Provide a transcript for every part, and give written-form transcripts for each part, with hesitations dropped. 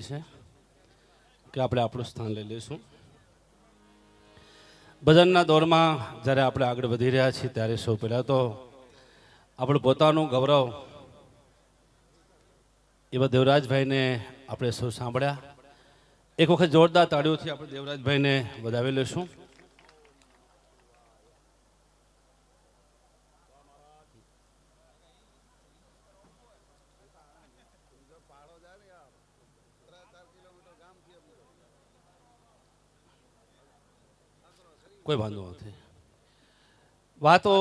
છે કે આપણે આપણું સ્થાન લઈ લઈશું. ભજનના દોરમાં જ્યારે આપણે આગળ વધી રહ્યા છીએ ત્યારે સૌ પહેલાં તો આપણું પોતાનું ગૌરવ એવા દેવરાજભાઈને આપણે સૌ સાંભળ્યા. એક વખત જોરદાર તાળીઓથી આપણે દેવરાજભાઈને વધાવી લઈશું. કોઈ વાંધો નથી. વાતો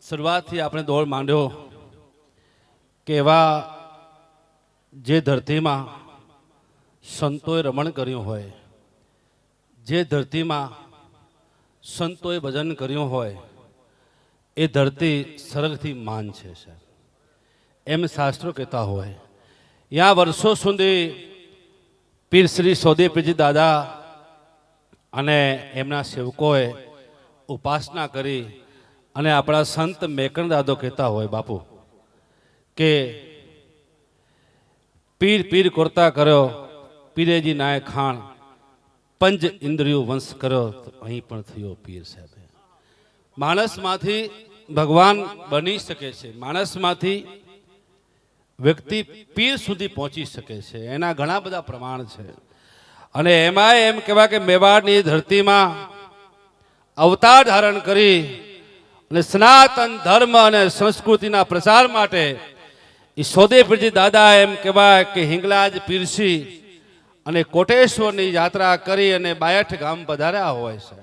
શરૂઆતથી આપણે દોડ માંડ્યો કે એવા જે ધરતીમાં સંતોએ રમણ કર્યું હોય, જે ધરતીમાં સંતોએ ભજન કર્યું હોય એ ધરતી સ્વર્ગથી માન છે સાહેબ, એમ શાસ્ત્રો કહેતા હોય. યા વર્ષો સુધી પીર શ્રી સોદેપીરજી દાદા અને એમના સેવકોએ ઉપાસના કરી અને આપણા સંત મેકણ દાદો કહેતા હોય બાપુ કે પીર પીર કોરતા કર્યો પીરેજી નાય ખાણ, પંચ ઇન્દ્રિયો વંશ કર્યો તો અહીં પણ થયો પીર સાહેબ. માણસમાંથી ભગવાન બની શકે છે, માણસમાંથી વ્યક્તિ પીર સુધી પહોંચી શકે છે, એના ઘણા બધા પ્રમાણ છે. અને એમાં એમ કહેવાય કે મેવાડની ધરતીમાં અવતાર ધારણ કરી અને સનાતન ધર્મ અને સંસ્કૃતિના પ્રચાર માટે એ સોદેપીરજી દાદા એમ કહેવાય કે હિંગલાજ પીરસી અને કોટેશ્વરની યાત્રા કરી અને બાયઠ ગામ પધાર્યા હોય છે.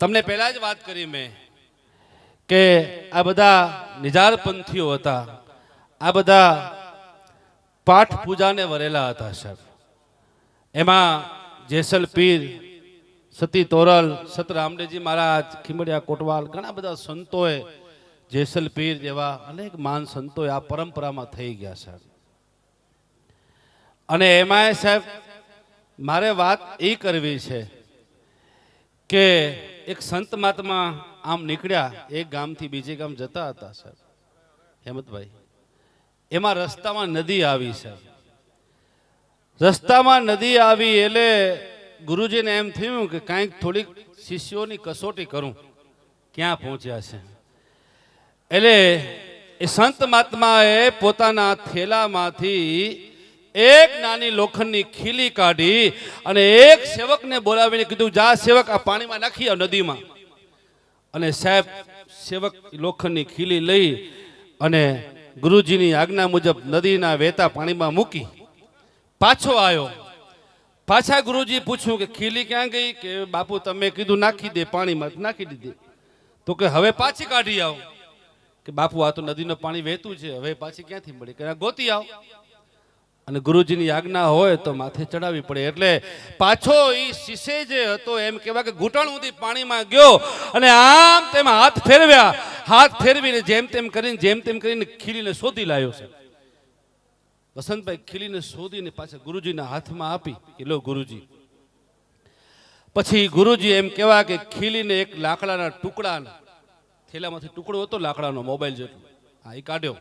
તમને પહેલા જ વાત કરી મેં કે આ બધા નિજારપંથીઓ હતા, આ બધા પાઠ પૂજાને વરેલા હતા સાહેબ. એમાં જેસલ પીર, સતી તોરલ, સત રામદેવજી મહારાજ, ખીમડિયા કોટવાલ, ઘણા બધા સંતોએ જેસલ પીર જેવા અનેક મહાન સંતોએ આ પરંપરામાં થઈ ગયા સાહેબ. અને એમાંય સાહેબ મારે વાત એ કરવી છે કે એક સંત મહાત્મા આમ નીકળ્યા એક ગામથી બીજે ગામ જતા હતા સાહેબ હેમંતભાઈ. એમાં રસ્તામાં નદી આવી સાહેબ. રસ્તામાં નદી આવી એટલે ગુરુજીને એમ થયું કે કાંઈક થોડીક શિષ્યોની કસોટી કરું ક્યાં પહોંચ્યા છે. એટલે એ સંત મહાત્માએ પોતાના થેલામાંથી એક નાની લોખંડની ખીલી કાઢી અને એક સેવકને બોલાવીને કીધું જા સેવક આ પાણીમાં નાખી આવ નદીમાં. અને સાહેબ સેવક લોખંડની ખીલી લઈ અને ગુરુજીની આજ્ઞા મુજબ નદીના વહેતા પાણીમાં મૂકી પાછો આવ્યો. પાછા ગુરુજી પૂછ્યું કે ખીલી ક્યાં ગઈ? કે બાપુ તમે કીધું નાખી દે પાણીમાં, નાખી દીધી. તો કે હવે પાછી કાઢી આવો. કે બાપુ આ તો નદીનું પાણી વહેતું છે, હવે પાછી ક્યાંથી મળી? કે ગોતી આવો. અને ગુરુજીની આજ્ઞા હોય તો માથે ચડાવવી પડે. એટલે પાછો એ શિષ્ય જે હતો એમ કહેવાય કે ઘૂંટણ સુધી પાણીમાં ગયો અને આમ તેમ હાથ ફેરવ્યા. હાથ ફેરવીને જેમ તેમ કરીને ખીલીને શોધી લાવ્યો છે વસંતભાઈ. ખીલીને શોધીને પાછા ગુરુજીના હાથમાં આપી કે લો ગુરુજી. પછી ગુરુજી એમ કહેવાય કે ખીલીને એક લાકડાના ટુકડા, થેલામાંથી ટુકડો હતો લાકડાનો મોબાઈલ જેટલો, હા એ કાઢ્યો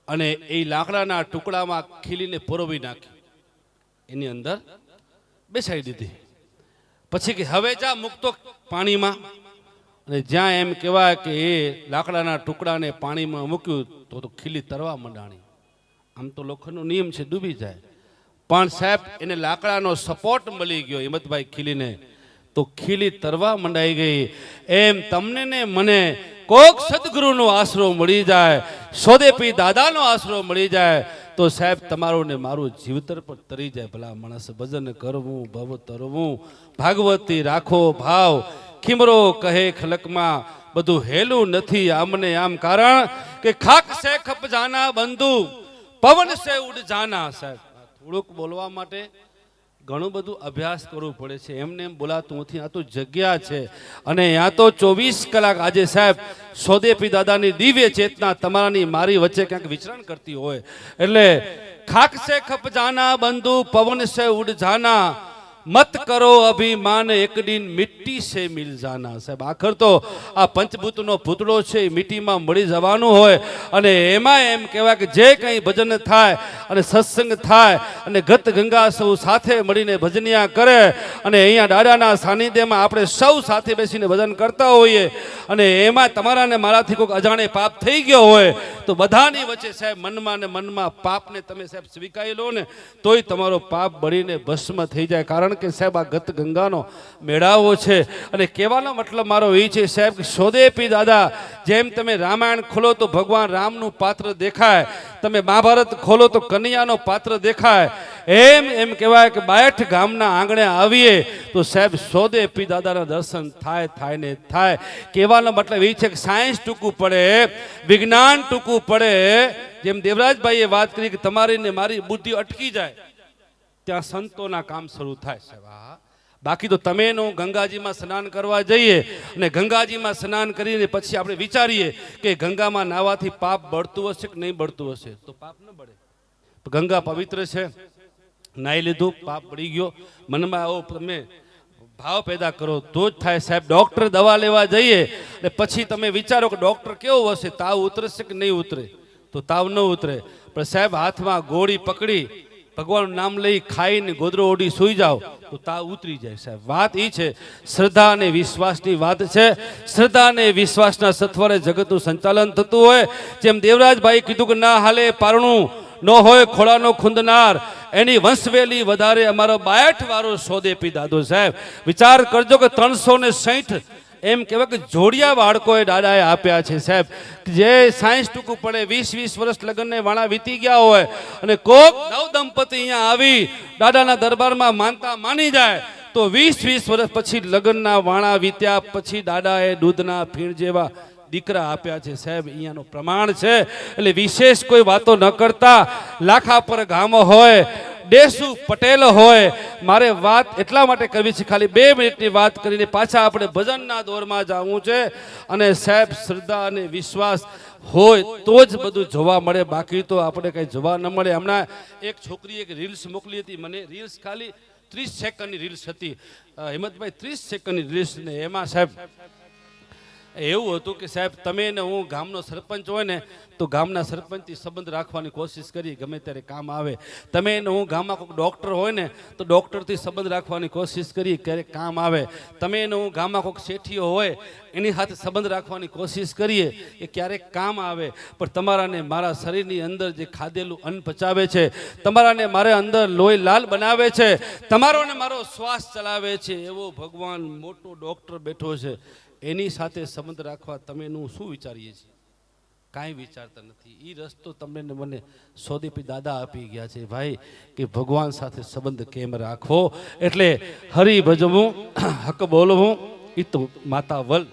અને એ લાકડાના ટુકડામાં ખીલીને પરોવી નાખી, એની અંદર બેસાડી દીધી. પછી કે હવે જા મૂકતો પાણીમાં. અને જ્યાં એમ કહેવાય કે એ લાકડાના ટુકડાને પાણીમાં મૂક્યું તો ખીલી તરવા મંડાણી. આમ તો લોખંડનો નિયમ છે ડૂબી જાય, પણ સાહેબ એને લાકડાનો સપોર્ટ મળી ગયો હિંમતભાઈ ખીલીને, તો ખીલી તરવા મંડાઈ ગઈ. એમ તમને ને મને કોક સદગુરુનો આશરો મળી જાય, સોદેપી દાદાનો આશરો મળી જાય તો સાહેબ તમારું ને મારું જીવતર પર તરી જાય. ભલા માણસ ભજન કરવું ભવ તરવું, ભાગવતી રાખો ભાવ, ખીમરો કહે ખલકમાં બધું હેલું નથી આમને આમ. કારણ કે ખાક સે ખપ જાના બંધુ, પવન સે ઉડ જાના. સાહેબ થોડુંક બોલવા માટે ઘણું બધું અભ્યાસ કરવું પડે છે, એમને એમ બોલાતું નથી. આ તો જગ્યા છે અને ત્યાં તો 24 કલાક આજે સાહેબ સોદેપી દાદાની દિવ્ય ચેતના તમારાની મારી વચ્ચે ક્યાંક વિચરણ કરતી હોય. એટલે ખાક સે ખપ જાના બંધુ, પવન સે ઉડ જાના, મત કરો અભિમાન એક દિન મિટ્ટી સે મિલ જાના. સાહેબ આખર તો આ પંચભૂતનો ભૂતળો છે એ મિટ્ટીમાં મળી જવાનું હોય. અને એમાં એમ કહેવાય કે જે કંઈ ભજન થાય અને સત્સંગ થાય અને ગત ગંગા સૌ સાથે મળીને ભજનિયા કરે અને અહીંયા દાદાના સાનિધ્યમાં આપણે સૌ સાથે બેસીને ભજન કરતા હોઈએ અને એમાં તમારા ને મારાથી કોઈક અજાણે પાપ થઈ ગયો હોય તો બધાની વચ્ચે સાહેબ મનમાં ને મનમાં પાપને તમે સાહેબ સ્વીકારી લો ને તોય તમારો પાપ બળીને ભસ્મ થઈ જાય. કારણ કે સાહેબ આ ગત ગંગાનો મેળાવો છે. અને કહેવાનો મતલબ મારો એ છે સાહેબ કે સોદેપી દાદા, જેમ તમે રામાયણ ખોલો તો ભગવાન રામનું પાત્ર દેખાય, તમે મહાભારત ખોલો તો કનૈયાનો પાત્ર દેખાય, એમ કહેવાય કે બાયઠ ગામના આંગણે આવીએ તો સાહેબ સોદેપી દાદાના દર્શન થાય ને થાય. કહેવાનો મતલબ એ છે કે સાયન્સ ટૂંકું પડે, વિજ્ઞાન ટૂંકું પડે. જેમ દેવરાજભાઈએ વાત કરી કે તમારી ને મારી બુદ્ધિ અટકી જાય ત્યાં સંતોના કામ શરૂ થાય સાહેબ. બાકી તો તમે ગંગાજીમાં સ્નાન કરવા જઈએ અને ગંગાજીમાં સ્નાન કરીને પછી આપણે વિચારીએ કે ગંગામાં નાવાથી પાપ બળતું હશે કે નહીં બળતું હશે, તો પાપ ન બળે. ગંગા પવિત્ર છે, નાહી લીધું, પાપ બળી ગયો, મનમાં આવો તમે ભાવ પેદા કરો તો જ થાય સાહેબ. ડોક્ટર દવા લેવા જઈએ અને પછી તમે વિચારો કે ડોક્ટર કેવો હશે, તાવ ઉતરશે કે નહીં ઉતરે, તો તાવ ન ઉતરે. પણ સાહેબ હાથમાં ગોળી પકડી ભગવાનનું નામ લઈ ખાઈને ગોદરો ઓઢી સૂઈ જાઓ તો તાવ ઉતરી જાય સાહેબ. વાત એ છે શ્રદ્ધા અને વિશ્વાસની વાત છે. શ્રદ્ધા અને વિશ્વાસના સત્વરે જગતનું સંચાલન થતું હોય. જેમ દેવરાજભાઈ કીધું કે ના હાલે પારણું ન હોય ખોળાનો ખૂંદનાર, એની વંશવેલી વધારે અમારો 62 વાળો સોદેપી દાદો સાહેબ. વિચાર કરજો કે 360 એમ કહેવાય કે જોડિયા બાળકોએ દાદાએ આપ્યા છે સાહેબ. જે સાયન્સ ટૂંકું પડે 20-20 વર્ષ લગ્નને વાણા વીતી ગયા હોય અને કોક નવ દંપતી અહીંયા આવી દાદાના દરબારમાં માનતા માની જાય તો 20-20 વર્ષ પછી લગ્નના વાણા વીત્યા પછી દાદાએ દૂધના ફીણ જેવા દીકરા આપ્યા છે સાહેબ. અહીંયાનો પ્રમાણ છે. એટલે વિશેષ કોઈ વાતો ન કરતા, લાખા પર ગામ હોય, દેસુ પટેલ હોય, મારે વાત એટલા માટે કરવી છે, ખાલી 2 મિનિટની વાત કરીને પાછા આપણે ભજનના દોરમાં જવું છે. અને સાહેબ શ્રદ્ધા અને વિશ્વાસ હોય તો જ બધું જોવા મળે, બાકી તો આપણે કંઈ જોવા ન મળે. હમણાં એક છોકરીએ એક રીલ્સ મોકલી હતી મને, રીલ્સ ખાલી 30 સેકન્ડની રીલ્સ હતી હિંમતભાઈ, 30 સેકન્ડની રીલ્સ. ને એમાં સાહેબ એવું હતું કે સાહેબ તમે ને હું ગામનો સરપંચ હોય ને તો ગામના સરપંચથી સંબંધ રાખવાની કોશિશ કરી, ગમે ત્યારે કામ આવે. તમે ને હું ગામમાં કોઈ ડૉક્ટર હોય ને તો ડૉક્ટરથી સંબંધ રાખવાની કોશિશ કરી, ક્યારેક કામ આવે. તમે ને હું ગામમાં કોઈક શેઠીઓ હોય એની સાથે સંબંધ રાખવાની કોશિશ કરીએ કે ક્યારેક કામ આવે. પણ તમારા ને મારા શરીરની અંદર જે ખાધેલું અન્ન પચાવે છે, તમારા ને મારે અંદર લોહી લાલ બનાવે છે, તમારો ને મારો શ્વાસ ચલાવે છે, એવો ભગવાન મોટો ડૉક્ટર બેઠો છે, એની સાથે સંબંધ રાખવા તમે શું વિચારીએ છીએ? કાંઈ વિચારતા નથી. એ રસ્તો તમને ને મને સોદેપી દાદા આપી ગયા છે ભાઈ, કે ભગવાન સાથે સંબંધ કેમ રાખવો. એટલે હરિ ભજવું, હક બોલવું, એ તો માતા વલ.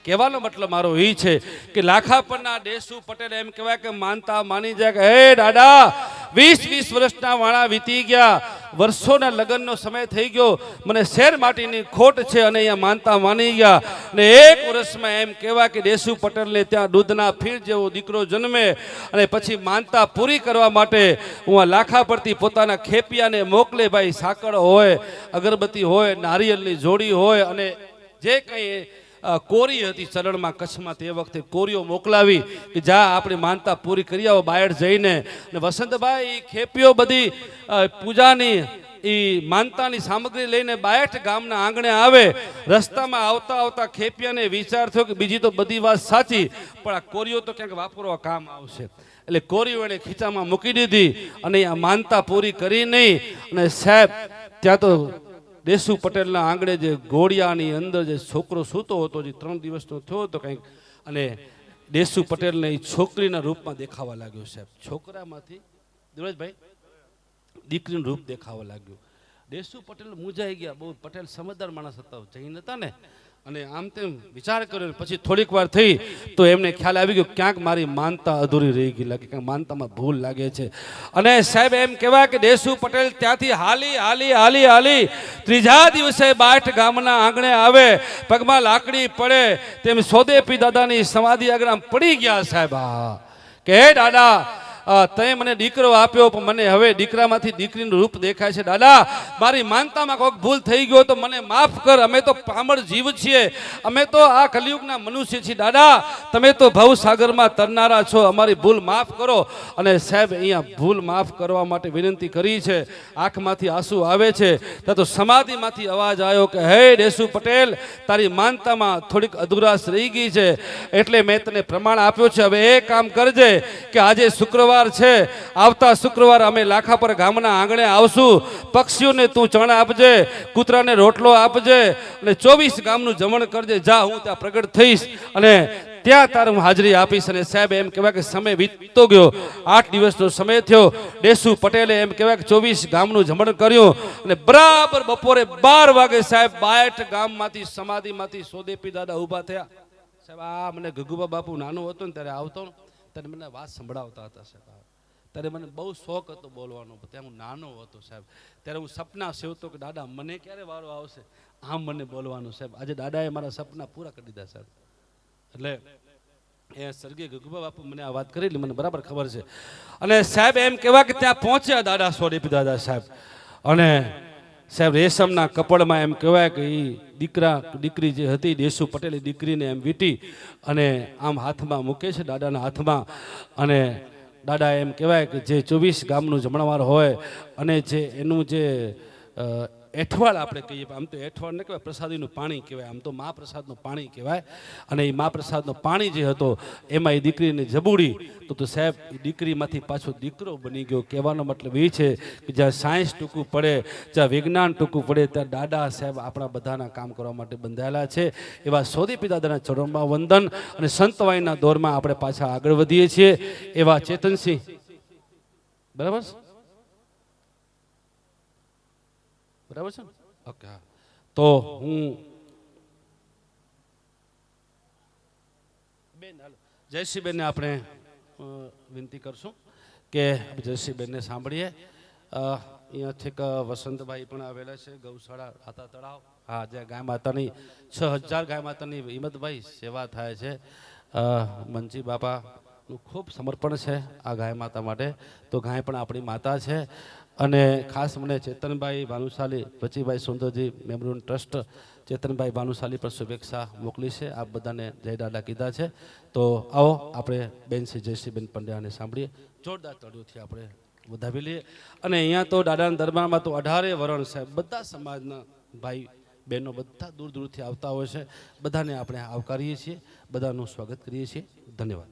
કહેવાનો મતલબ મારો એ છે કે લાખા પરના દેસુ પટેલ એમ કહેવાય કે માનતા માની જાય કે હે દાદા 20-20 વર્ષના વાણા વીતી ગયા, વર્ષોના લગ્નનો સમય થઈ ગયો, મને શેર માટીની ખોટ છે અને અહીંયા માનતા માની ગયા. અને 1 વર્ષમાં એમ કહેવાય કે દેસુ પટેલને ત્યાં દૂધના ફીણ જેવો દીકરો જન્મે અને પછી માનતા પૂરી કરવા માટે હું લાખા પરથી પોતાના ખેપિયાને મોકલે. ભાઈ સાકળ હોય, અગરબત્તી હોય, નારિયેળની જોડી હોય અને જે કંઈ કોરી હતી ચરણમાં કચ્છમાં તે વખતે કોરીઓ મોકલાવી કે જા આપણે માનતા પૂરી કરી આવો બાયડ જઈને. અને વસંતભાઈ ખેપીઓ બધી પૂજાની એ માનતાની સામગ્રી લઈને બાયઠ ગામના આંગણે આવે. રસ્તામાં આવતા આવતા ખેપિયાને વિચાર થયો કે બીજી તો બધી વાત સાચી, પણ આ કોરીઓ તો ક્યાંક વાપરવા કામ આવશે. એટલે કોરીઓ એને ખીચામાં મૂકી દીધી અને આ માનતા પૂરી કરી નહીં. અને સાહેબ ત્યાં તો દેસુ પટેલના આંગણે જે ઘોડિયાની અંદર જે છોકરો સૂતો હતો, જે 3 દિવસનો થયો હતો કંઈક, અને દેસુ પટેલને એ છોકરીના રૂપમાં દેખાવા લાગ્યો સાહેબ. છોકરામાંથી દેવરાજભાઈ દીકરીનું રૂપ દેખાવા લાગ્યું. દેસુ પટેલ મૂંઝાઈ ગયા. બહુ પટેલ સમજદાર માણસ હતા, જૈન હતા ને, અને આમ તેમ વિચાર કર્યો. પછી થોડીક વાર થઈ તો એમને ખ્યાલ આવી ગયો ક્યાંક મારી માનતા અધૂરી રહી ગઈ લાગે, ક્યાંક માનતામાં ભૂલ લાગે છે. અને સાહેબ એમ કહેવાય કે દેસુ પટેલ ત્યાંથી હાલી 3જા દિવસે 62 ગામના આંગણે આવે, પગમાં લાકડી પડે તેમ સોદેપી દાદાની સમાધિ આગળ પડી ગયા સાહેબ. કે હે દાદા તે મને દીકરો આપ્યો પણ મને હવે દીકરામાંથી દીકરીનું રૂપ દેખાય છે. દાદા મારી માનતામાં કોઈક ભૂલ થઈ ગયો તો મને માફ કર. અમે તો પામર જીવ છીએ, અમે તો આ કલિયુગના મનુષ્ય છીએ. દાદા તમે તો ભવસાગરમાં તરનારા છો, અમારી ભૂલ માફ કરો. અને સાહેબ અહીંયા ભૂલ માફ કરવા માટે વિનંતી કરી છે. આંખમાંથી આંસુ આવે છે ત્યાં તો સમાધિમાંથી અવાજ આવ્યો કે હે દેસુ પટેલ, તારી માનતામાં થોડીક અધુરાશ રહી ગઈ છે એટલે મેં તને પ્રમાણ આપ્યો છે. હવે એ કામ કરજે કે આજે શુક્રવાર છે, આવતા શુક્રવાર અમે લાખાપર ગામના આંગણે આવશું. પક્ષીઓને તું ચણ આપજે, કૂતરાને રોટલો આપજે અને 24 ગામનું જમણ કરજે. જા, હું ત્યાં પ્રગટ થઈશ અને ત્યાં તારું હાજરી આપીશ. અને સાહેબ એમ કહેવાય કે સમય વીતતો ગયો, 8 દિવસનો સમય થયો. દેસુ પટેલે એમ કહેવાય કે 24 ગામનું જમણ કર્યું અને બરાબર બપોરે 12 વાગે સાહેબ 62 ગામમાંથી સમાધિમાંથી સોદેપી દાદા ઊભા થયા. સાહેબ આ મને ગગુબા બાપુ નાનો હતો ને ત્યારે આવતો ને ત્યારે મને વાત સંભળાવતા હતા સાહેબ. ત્યારે મને બહુ શોખ હતો બોલવાનો, ત્યાં હું નાનો હતો સાહેબ. ત્યારે હું સપના સેવતો કે દાદા મને ક્યારે વારો આવશે આમ મને બોલવાનું સાહેબ. આજે દાદાએ મારા સપના પૂરા કરી દીધા સાહેબ. એટલે એ સ્વર્ગીય ગગુબા બાપુ મને આ વાત કરી એટલે મને બરાબર ખબર છે. અને સાહેબ એમ કહેવાય કે ત્યાં પહોંચ્યા દાદા સોદેપી દાદા સાહેબ. અને સાહેબ રેશમના કપડમાં એમ કહેવાય કે એ દીકરી જે હતી દેસુ પટેલની દીકરીને એમ વીટી અને આમ હાથમાં મૂકે છે દાદાના હાથમાં. અને દાદા એમ કહેવાય કે જે 24 ગામનું જમણવાર હોય અને જે એનું જે એઠવાડ આપણે કહીએ, આમ તો એઠવાડ ને કહેવાય પ્રસાદીનું પાણી કહેવાય, આમ તો મહાપ્રસાદનું પાણી કહેવાય. અને એ મહાપ્રસાદનું પાણી જે હતો એમાં એ દીકરીને જબુડી તો સાહેબ એ દીકરીમાંથી પાછો દીકરો બની ગયો. કહેવાનો મતલબ એ છે કે જ્યાં સાયન્સ ટૂંકું પડે, જ્યાં વિજ્ઞાન ટૂંકું પડે ત્યાં દાદા સાહેબ આપણા બધાના કામ કરવા માટે બંધાયેલા છે. એવા સોદેપી દાદાના ચરણોમાં વંદન. અને સંતવાઈના દોરમાં આપણે પાછા આગળ વધીએ છીએ. એવા ચેતનસિંહ, બરાબર બરાબર છે ને? ઓકે, હા. તો હું બેન જયશ્રીબેનને આપણે વિનંતી કરશું કે જયશ્રીબેનને સાંભળીએ. અહીંયાથી વસંતભાઈ પણ આવેલા છે, ગૌશાળા આતા તળાવ, હા, જ્યાં ગાય માતાની 6000 ગાય માતાની હિંમતભાઈ સેવા થાય છે. મંજી બાપાનું ખૂબ સમર્પણ છે આ ગાય માતા માટે. તો ગાય પણ આપણી માતા છે. અને ખાસ મને ચેતનભાઈ ભાનુશાલી, વચીભાઈ સુંદરજી મેમોરિયલ ટ્રસ્ટ, ચેતનભાઈ ભાનુશાલી પર શુભેચ્છા મોકલી છે. આપ બધાને જય દાદા કીધા છે. તો આવો આપણે બેન શ્રી જયશ્રીબેન પંડ્યાને સાંભળીએ. જોરદાર તળિયોથી આપણે વધાવી લઈએ. અને અહીંયા તો દાદાના દરબારમાં તો 18 વરણ સાહેબ બધા સમાજના ભાઈ બહેનો બધા દૂર દૂરથી આવતા હોય છે. બધાને આપણે આવકારીએ છીએ, બધાનું સ્વાગત કરીએ છીએ. ધન્યવાદ.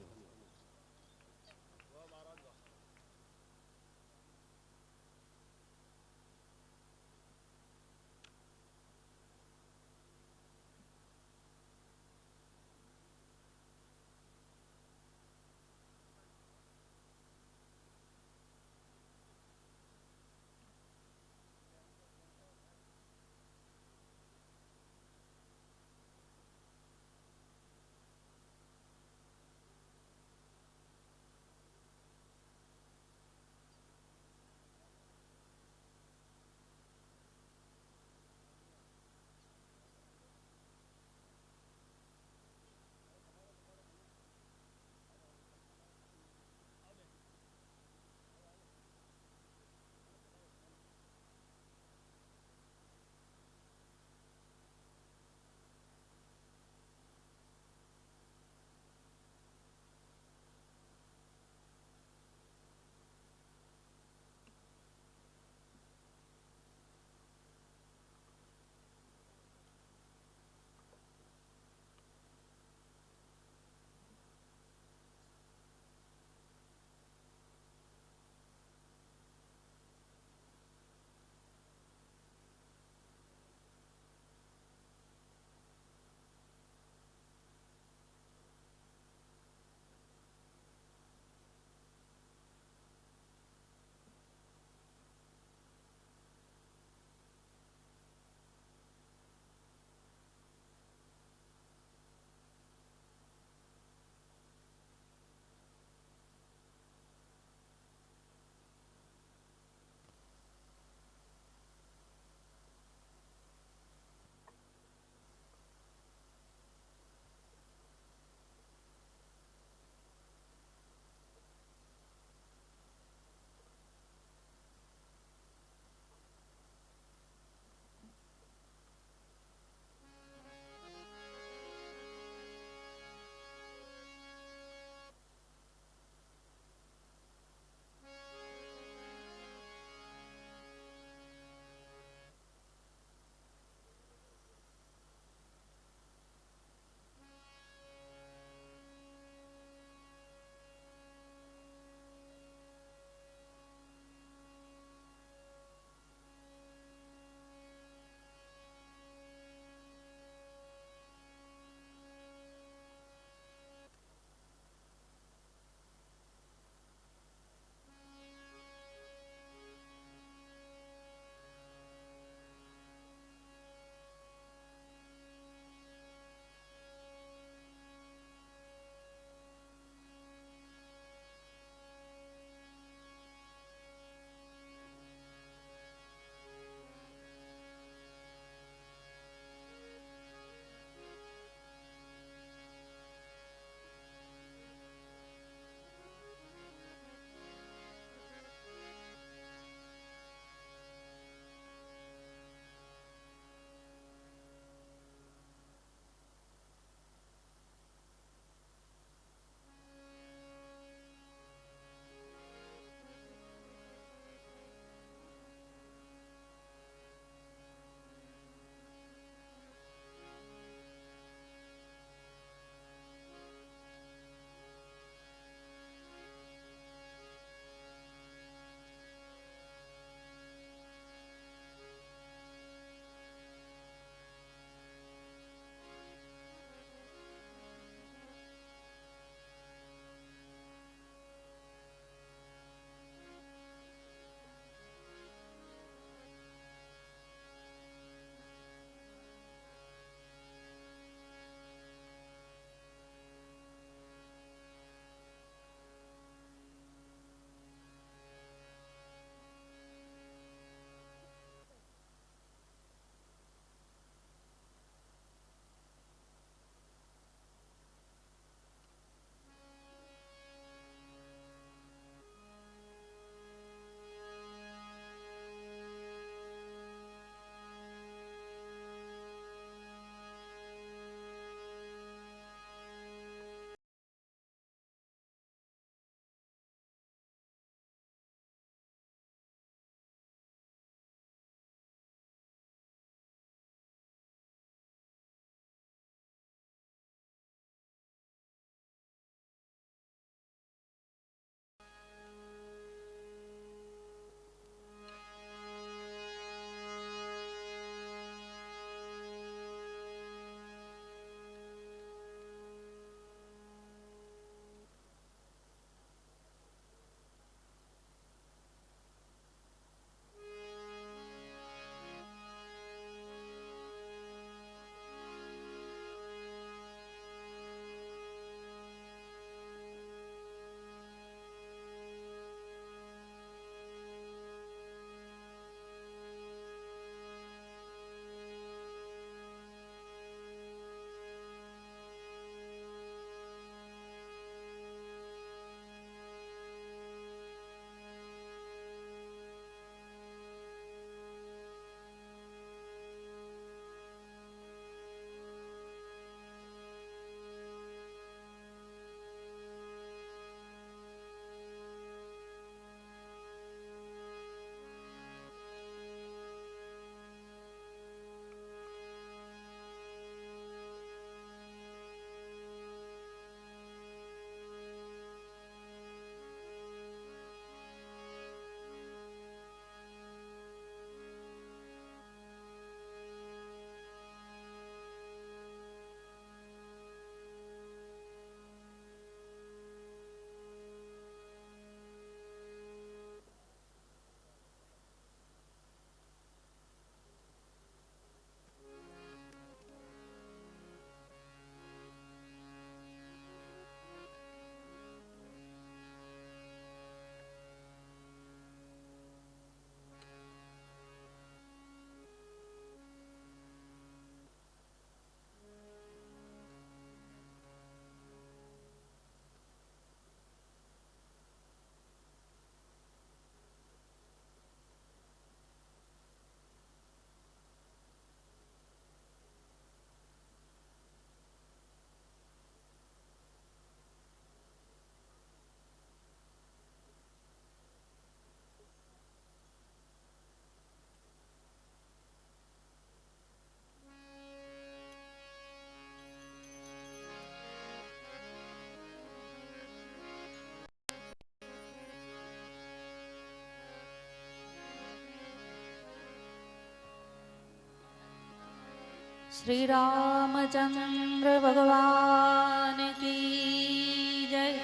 श्री रामचंद्र भगवान की जय।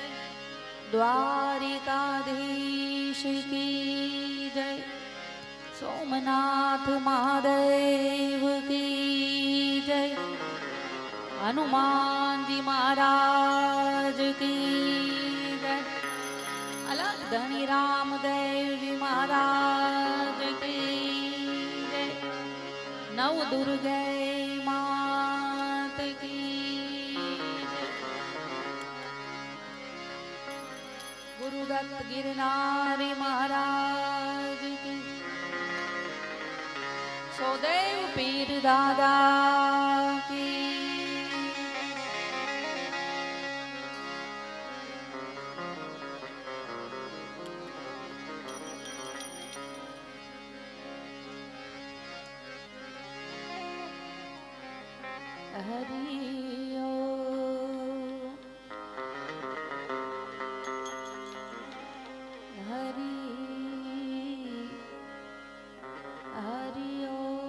द्वारिकाधीश की जय। सोमनाथ महादेव की जय। हनुमान जी महाराज की जय। अलग धनी रामदेव जी महाराज की जय। नव दुर्गे मात की जय। गुरुदत्त गिरनारी महाराज की। सौदेव पीर दादा की। हरि ओम हरि हरि ओम।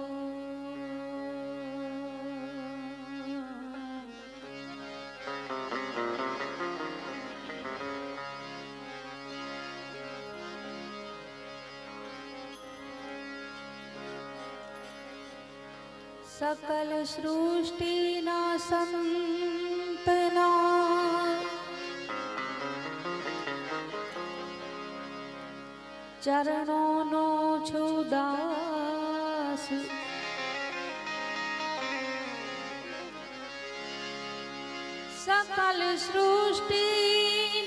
सकल सृष्टि ना संतना चरणों नो छुदास। सकल सृष्टि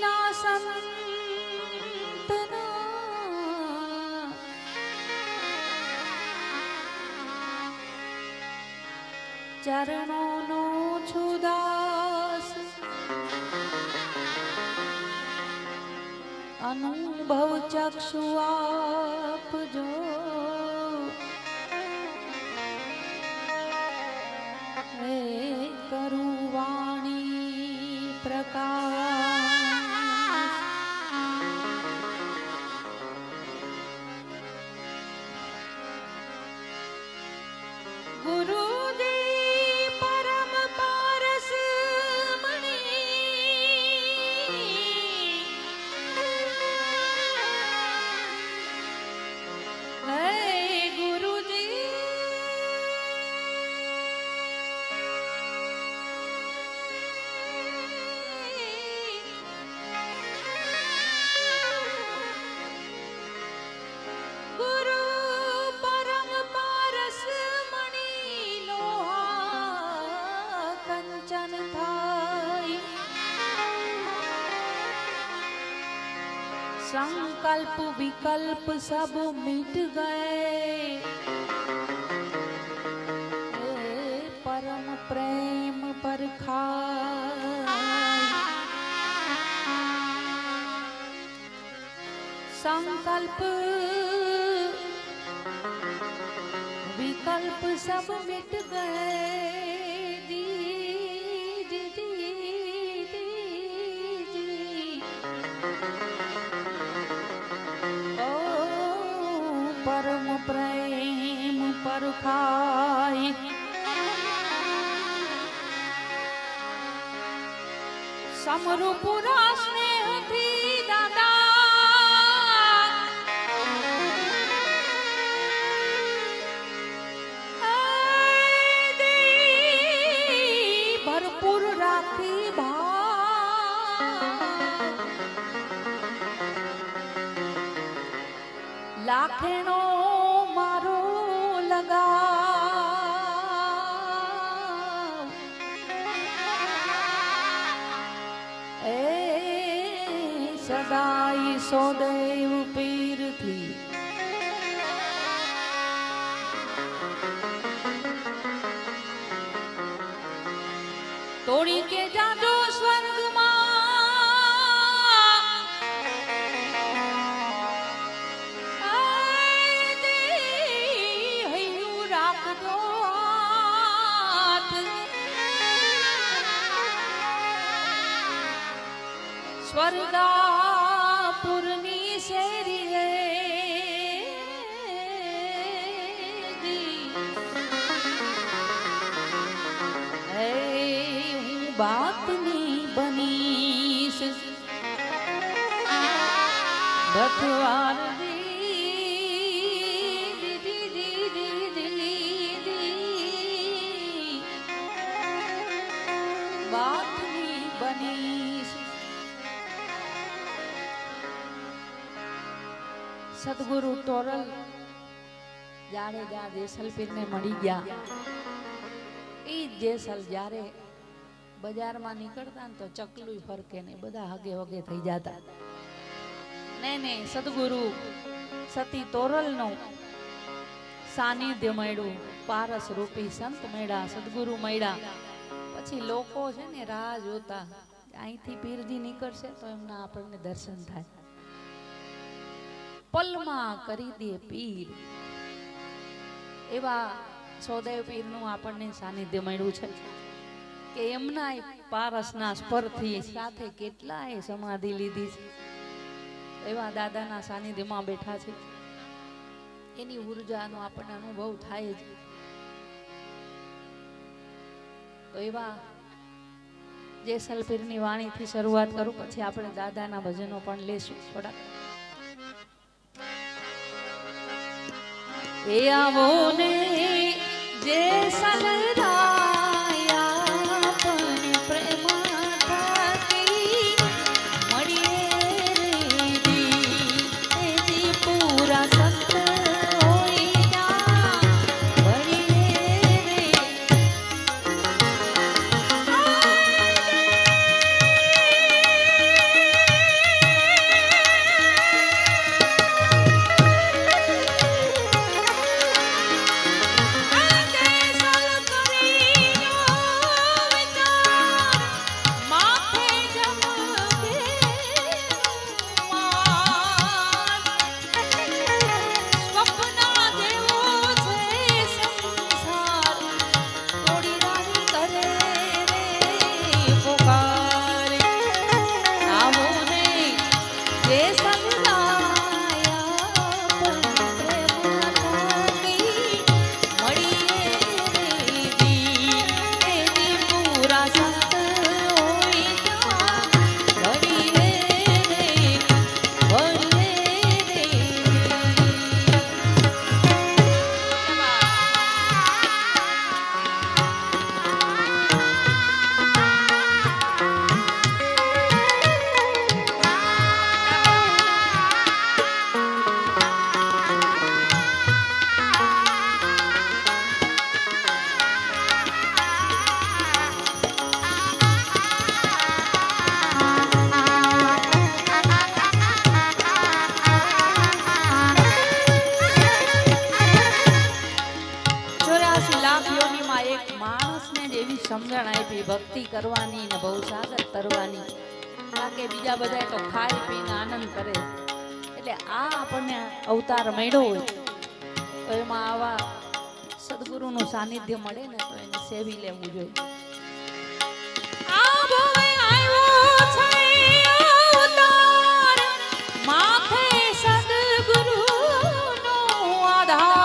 ना संतना चरणों नो छुदास। अनुभव चक्षु आप जो हे करुवाणी प्रकाश। गुरु संकल्प विकल्प सब मिट गए। परम प्रेम पर खाए। संकल्प विकल्प सब मिट गए। परम प्रेम पर खाए। समरु पूरा स्नेह थी दादा। भरपूर राखी भाव। लाखेणो मारो लगा। सदाई सौदेव पीर थी। तोड़ी के जाजो स्वर्ग मां। राख दो हाथ। स्वर्गापुरनी शेरी બાતની બનીશ બથવાર બાતની બનીશ. સદગુરુ ટોરલ જાડેજા જેસલપીરને મળી ગયા. એ જેસલ જ્યારે બજારમાં નીકળતા ને તો ચકલું ફરકે ને બધા હગે વગે થઈ જતા. ને સદગુરુ સતી તોરલનું સાનિધ્ય મળ્યું. પારસ રૂપી સંત મળ્યા, સદગુરુ મળ્યા. પછી લોકો છે ને રાહ જોતા અહીંથી પીરજી નીકળશે તો એમના આપણને દર્શન થાય. પલમાં કરી દે પીર એવા સોદેવ પીરનું આપણને સાનિધ્ય મળ્યું છે કે એમના પારસના સ્પર્શથી સાથે કેટલાય સમાધિ લીધી છે. એવા દાદાના સાનિધ્યમાં બેઠા છે. એની ઉર્જાનો આપણને અનુભવ થાય જ. તો એવા જેસલપીરની વાણીથી શરૂઆત કરું, પછી આપણે દાદાના ભજનો પણ લેશું થોડા. એ આવો ને જેસલ રાયા પણ પ્રેમ થકી મળીએ રી એજી પૂરા સંત હોય જા મળીએ રે. સમજણ આપી ભક્તિ કરવાની ને ભવસાગર તરવાની. કારણ કે બીજા બધા તો ખાઈ પીને આનંદ કરે, એટલે આ આપણને અવતાર મળ્યો હોય તો એમાં આવા સદગુરુનું સાનિધ્ય મળે ને તો એને સેવી લેવું જોઈએ. આ ભવે આવ્યો છે અવતાર, માથે સદગુરુનો આધાર.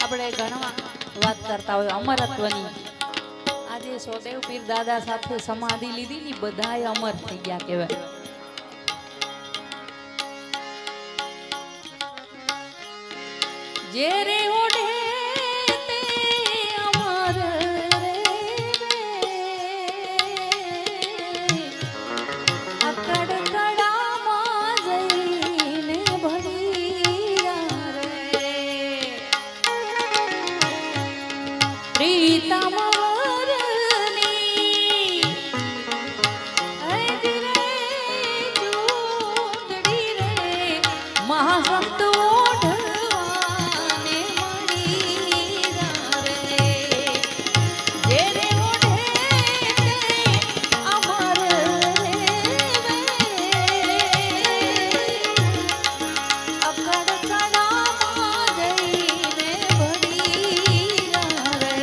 આપણે ઘણા વાત કરતા હોય અમરત્વની. આજે સોદેવ પીર દાદા સાથે સમાધિ લીધી ની બધાય અમર થઈ ગયા કહેવાય. જે રે ઓઢે તે અમર રે અકડ કડામાં જઈને ભળ્યા રે પ્રીતમ મહાભક્ત ઓઢવાને મળી રે જે રે ઓઢે તે અમર રે અકડ કડામાં જઈને ભળી રે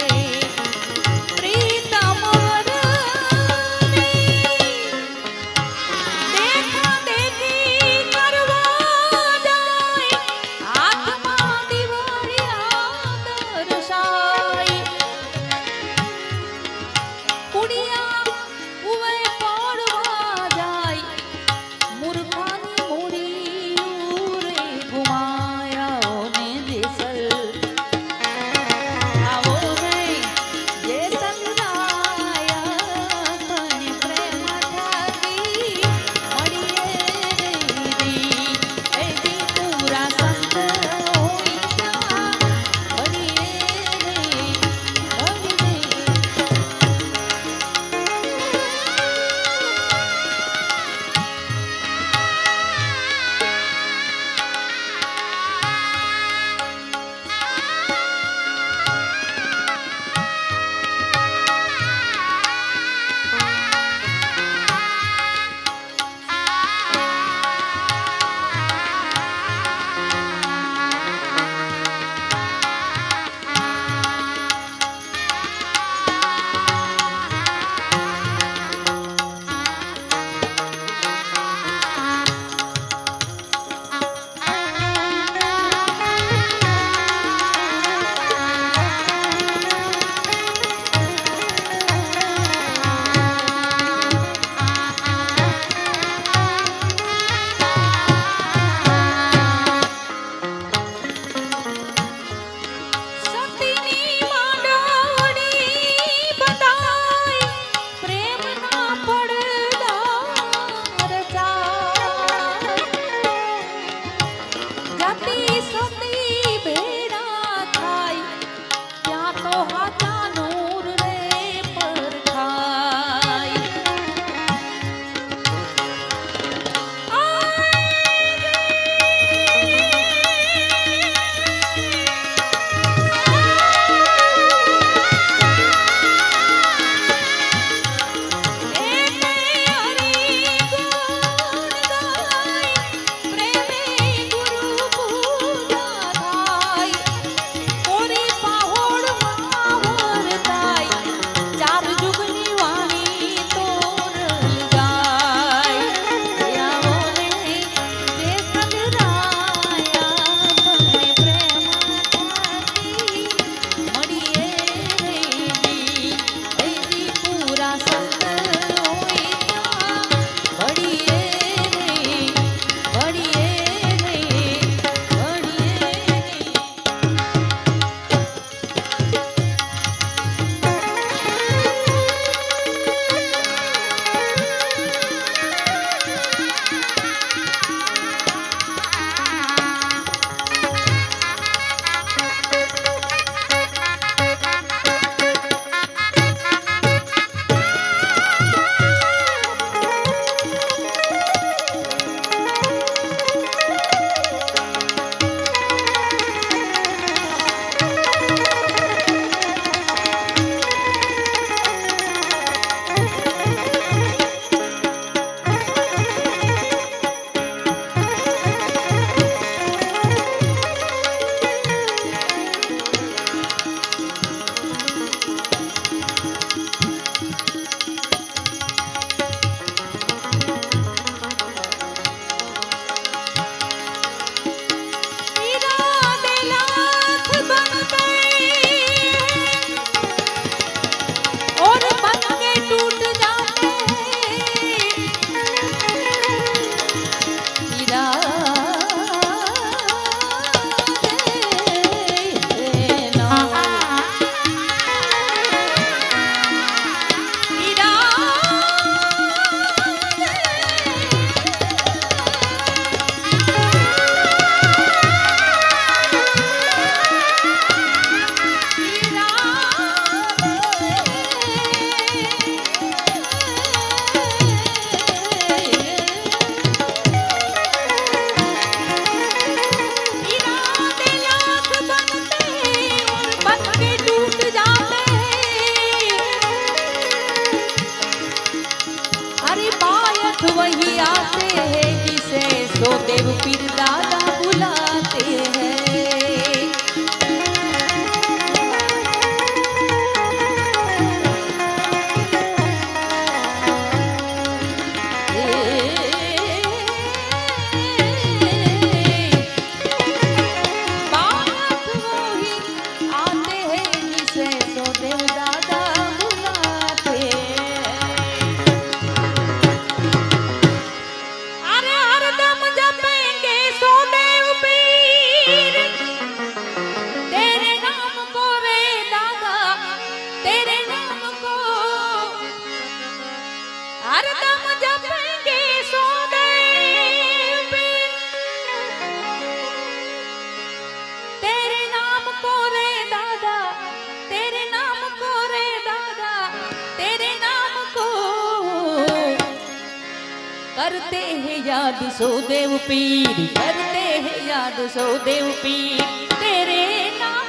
करते हैं याद सो देव पीर, करते हैं याद सो देव पीर, तेरे नाम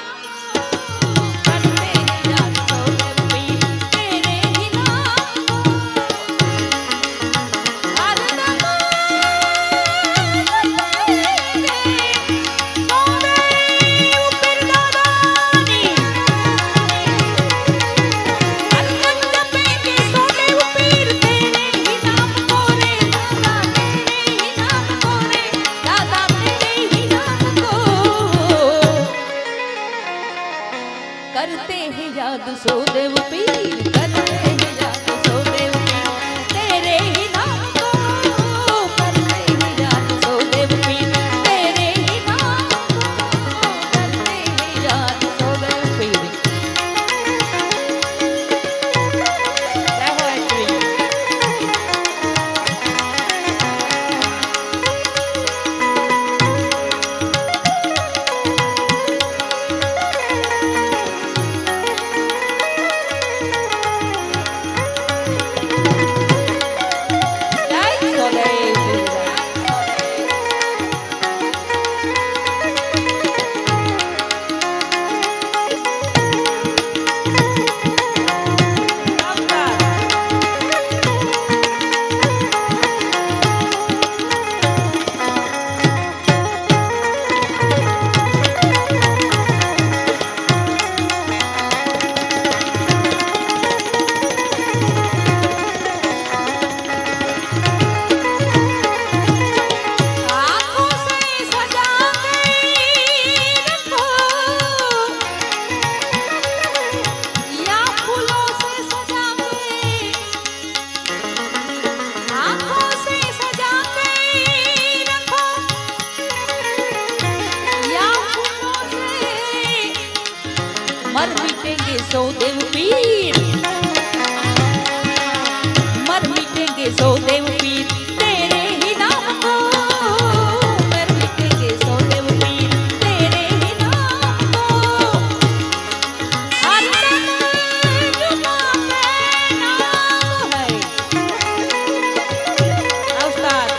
करते हैं याद सो देव पीर, तेरे ही नाम हरदम करते हैं याद सो देव पीर, करते हैं याद सो देव पीर, तेरे ही नाम को करते हैं याद सो देव पीर, तेरे ही नाम को करते हैं याद सो देव पीर। जय हो एक्चुअली मर मिटेंगे सो देव पीर, मर मिटेंगे सो देव पीर, तेरे ही नाम को मर मिटेंगे सो देव पीर, तेरे ही नाम को हरदम जुबां पे नाम है। उस्ताद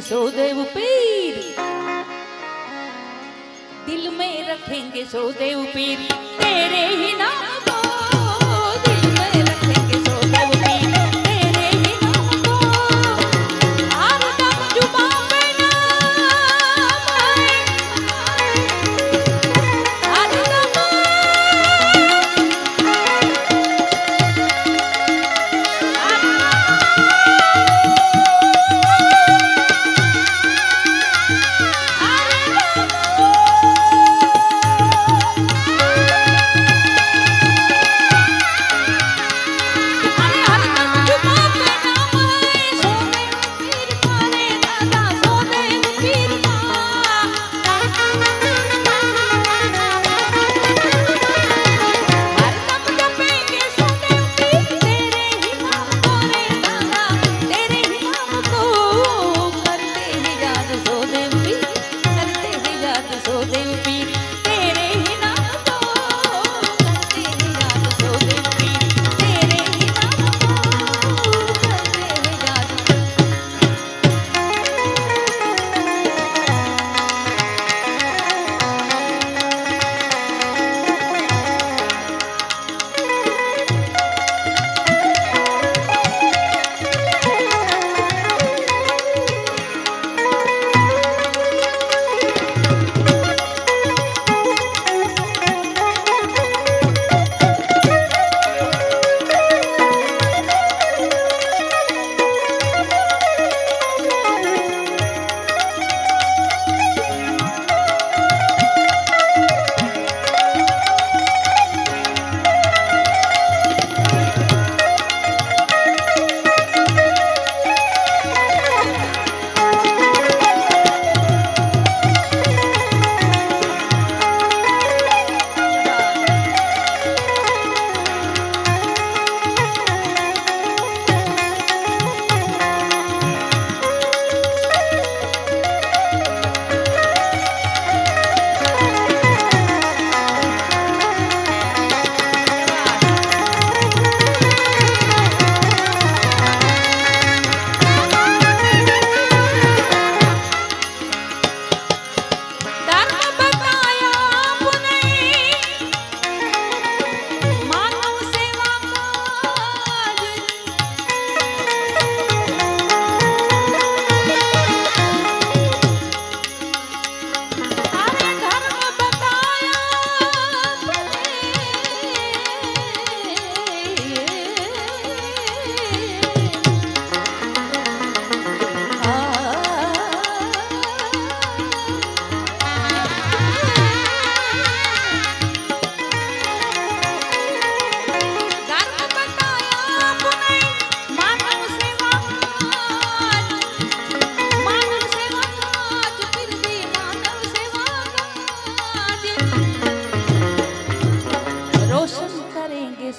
सो देव पीर, दिल में रखेंगे सो देव पीर, तेरे ही नाम को दिल में रखेंगे सो देव पीर, तेरे ही नाम को हरदम जुबां पे नाम है, हरदम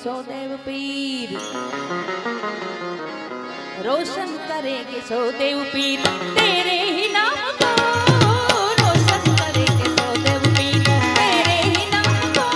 सोदेव पीर, रोशन करेंगे सोदेव पीर तेरे ही नाम को, रोशन करेंगे सोदेव पीर तेरे ही नाम को।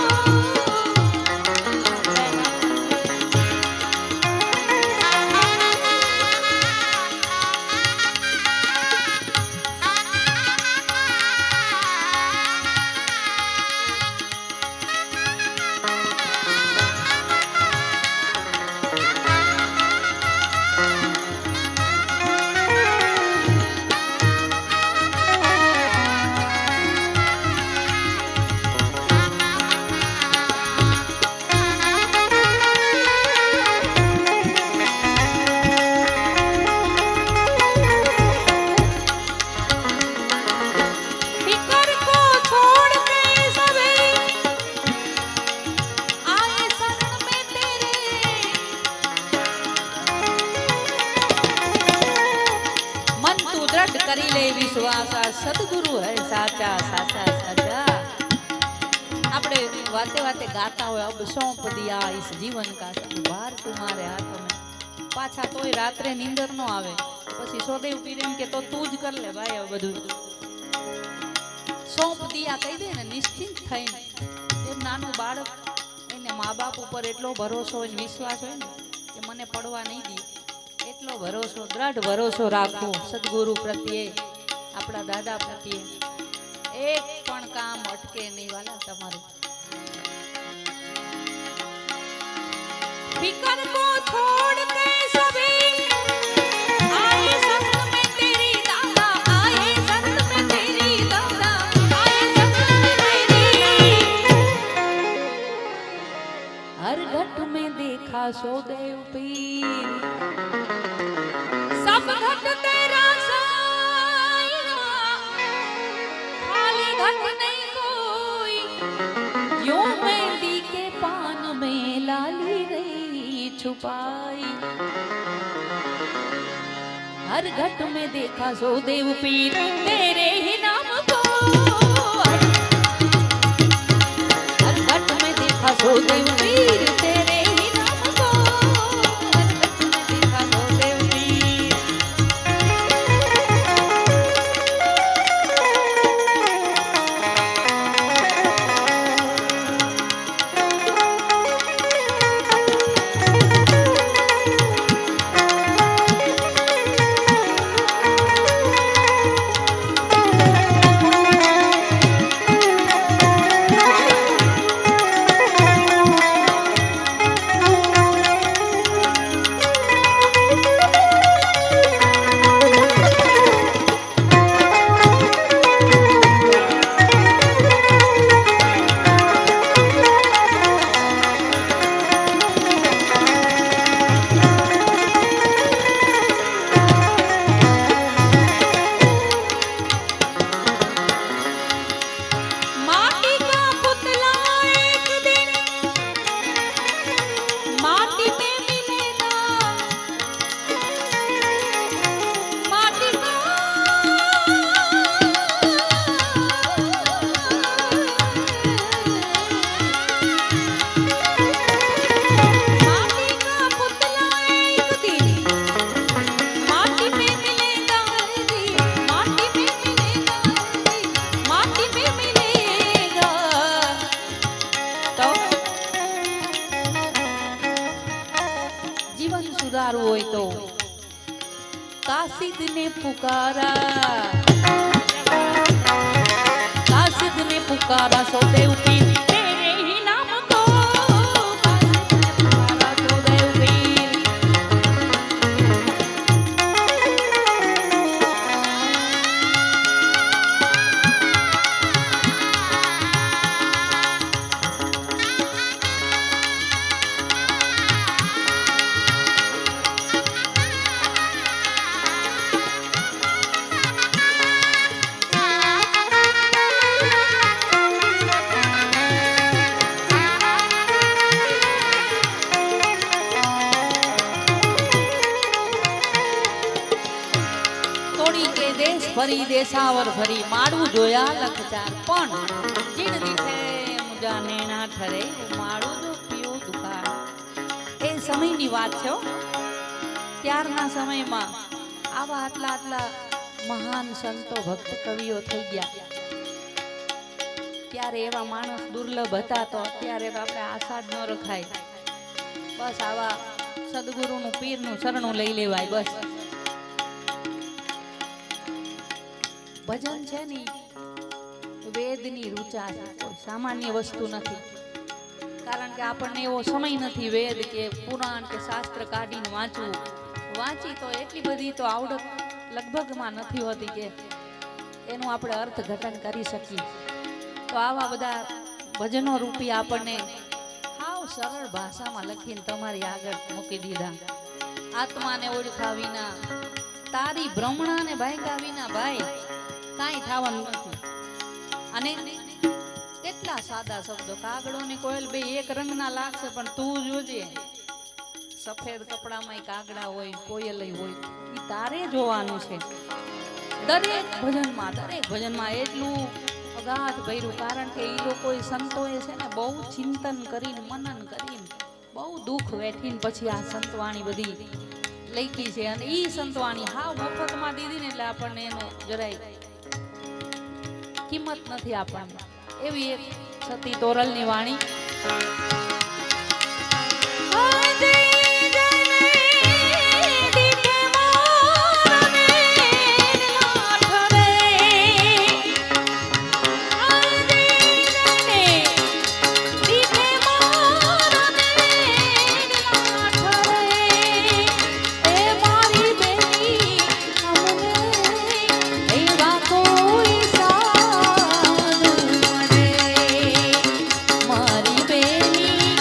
કરી લે વિશ્વાસ, આ સદગુરુ હે સાચા સાચા સાચા। આપણે વાતે વાતે ગાતા હોય અબ સौंप दिया इस जीवन का भार तुम्हारे हाथों में, પાછા તોય રાત્રે નીંદર નો આવે, પછી સોદેવ પીર એમ કે તો તું જ કર લે ભાઈ આ બધું। सौंप दिया કહી દે ને નિશ્ચિંત થઈને, જેમ નાનું બાળક એને મા બાપ ઉપર એટલો ભરોસો હોય વિશ્વાસ હોય ને કે મને પડવા નહીં દે, એટલો ભરોસો દ્રઢ ભરોસો રાખો સદગુરુ પ્રત્યે, આપણા દાદા પ્રત્યે, એક પણ કામ અટકે નહીં વાલા તમારું। फिकर को छोड़ के सभी आए संग में तेरी दादा, आए संग में तेरी दादा, आए संग में तेरी, हर घट में देखा सोदेव पीर, सब घट तेरा साया, खाली घट नहीं कोई, यूं मेहंदी के पान में लाली रही छुपाई, हर घट में देखा सोदेव पीर तेरे ही नाम को, हर घट में देखा सोदेव पीर तेरे ही नाम को, हर घट में देखा सोदेव पीर। सुधारવું હોય તો કાસિદ ને પુકારા સોદેવ પીર તેરે ही नाम को, कासिद ने पुकारा सोदेव पीर। ફરી દેશાવર ફરી માડું જોયા લખચાર, પણ જીણ દીઠે મુજા નેણા ઠરે માડું જો પીઓ દુકાન। સમયની વાત છે હો. ત્યારના સમયમાં આવા આટલા આટલા મહાન સંતો ભક્ત કવિઓ થઈ ગયા. ત્યારે એવા માણસ દુર્લભ હતા, તો અત્યારે તો આપણે આશા જ ન રખાય. બસ આવા સદગુરુનું પીરનું શરણું લઈ લેવાય. બસ ભજન છે ને વેદની રૂચા છે, કોઈ સામાન્ય વસ્તુ નથી. કારણ કે આપણને એવો સમય નથી વેદ કે પુરાણ કે શાસ્ત્ર કાઢીને વાંચવું. વાંચી તો એટલી બધી તો આવડત લગભગમાં નથી હોતી કે એનું આપણે અર્થઘટન કરી શકીએ. તો આવા બધા ભજનો રૂપી આપણને હાવ સરળ ભાષામાં લખીને તમારી આગળ મૂકી દીધા. આત્માને ઓળખા વિના, તારી ભ્રમણાને ભાગ્યા વિના ભાઈ કાંઈ થવાનું નથી. અને કેટલા સાદા શબ્દો. કાગડો ને કોયલ બે એક રંગના લાગશે, પણ તું જોજે સફેદ કપડામાં કાગડા હોય, કોયલ હોય, એ તારે જોવાનું છે. દરેક ભજનમાં એટલું અગાધ ભર્યું. કારણ કે એ લોકોએ સંતોએ છે ને બહુ ચિંતન કરીને, મનન કરીને, બહુ દુઃખ વેઠીને પછી આ સંતવાણી બધી લખી છે. અને એ સંતવાણી હાવ મફતમાં દીધી ને એટલે આપણને એનો જરાય કિંમત નથી આપણને. એવી એક સતી તોરલની વાણી. મારી બેની